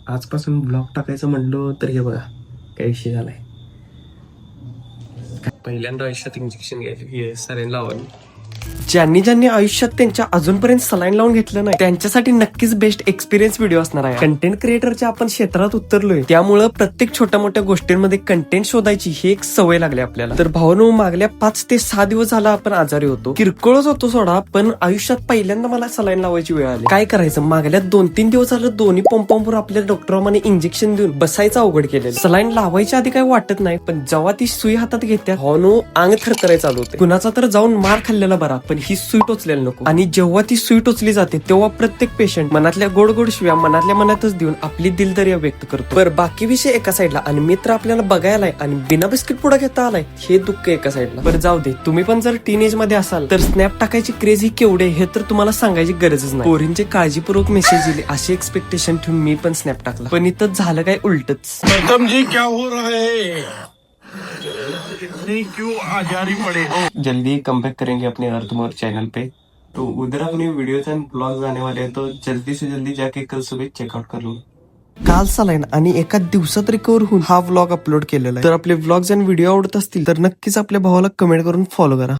आजपासून ब्लॉग टाकायचं म्हणलो तर हे बघा काय विषय झालाय. पहिल्यांदा आयुष्यात इंजेक्शन घ्यायचं सलाईन लावायला. ज्यांनी ज्यांनी आयुष्यात त्यांच्या अजूनपर्यंत सलाईन लावून घेतलं नाही त्यांच्यासाठी नक्कीच बेस्ट एक्सपिरियन्स व्हिडिओ असणार आहे. कंटेंट क्रिएटरच्या आपण क्षेत्रात उतरलोय त्यामुळे प्रत्येक छोट्या मोठ्या गोष्टींमध्ये कंटेंट शोधायची ही एक सवय लागली आपल्याला. तर भावानो मागल्या 5 ते 6 दिवस झाला आपण आजारी होतो, किरकोळच होतो सोडा, पण आयुष्यात पहिल्यांदा मला सलाईन लावायची वेळ आली. काय करायचं, मागल्या 2-3 दिवस झालं दोन्ही पंपांवर आपल्या डॉक्टरांनी इंजेक्शन देऊन बसायचं अवघड केलेलं. सलाईन लावायच्या आधी काही वाटत नाही, पण जेव्हा ती सुई हातात घेत्या भावानो अंग थरथराय चालू होते. कुणाचा तर जाऊन मार खाल्लेला बरा, पण ही सुई टोचलेली नको. आणि जेव्हा ती सुई टोचली जाते तेव्हा प्रत्येक पेशंट मनातल्या गोड गोड शिव्या मनातल्या मनातच देऊन आपली दिलदर्या व्यक्त करतो. पर बाकी विषय एका साईडला आणि मित्र आपल्याला बघायलाय आणि बिना बिस्किट पुढे घेता आलाय हे दुःख एका साईडला. बरं जाऊ दे, तुम्ही पण जर टीनेज मध्ये असाल तर स्नॅप टाकायची क्रेज ही केवढे हे तर तुम्हाला सांगायची गरजच नाही. पोरींचे काळजीपूर्वक मेसेज दिले असे एक्सपेक्टेशन ठेवून मी पण स्नॅप टाकला, पण इथं झालं काय उलटच. जी क्या हो रहा है, क्यों आजारी पड़े हो. जल्दी कम बैक करेंगे अपने अर्थमोर चैनल पे, तो उधर अपने वीडियोज एंड ब्लॉग्स आने वाले हैं, तो जल्दी से जल्दी जाके कल सुबह चेकआउट कर लो. काल सलाईन आणि एका दिवसात रिकवर होऊन हा व्लॉग अपलोड केलेला आहे. तर आपले व्लॉग्स आणि व्हिडिओ आवडत असतील तर नक्कीच आपल्या भावाला कमेंट करून फॉलो करा.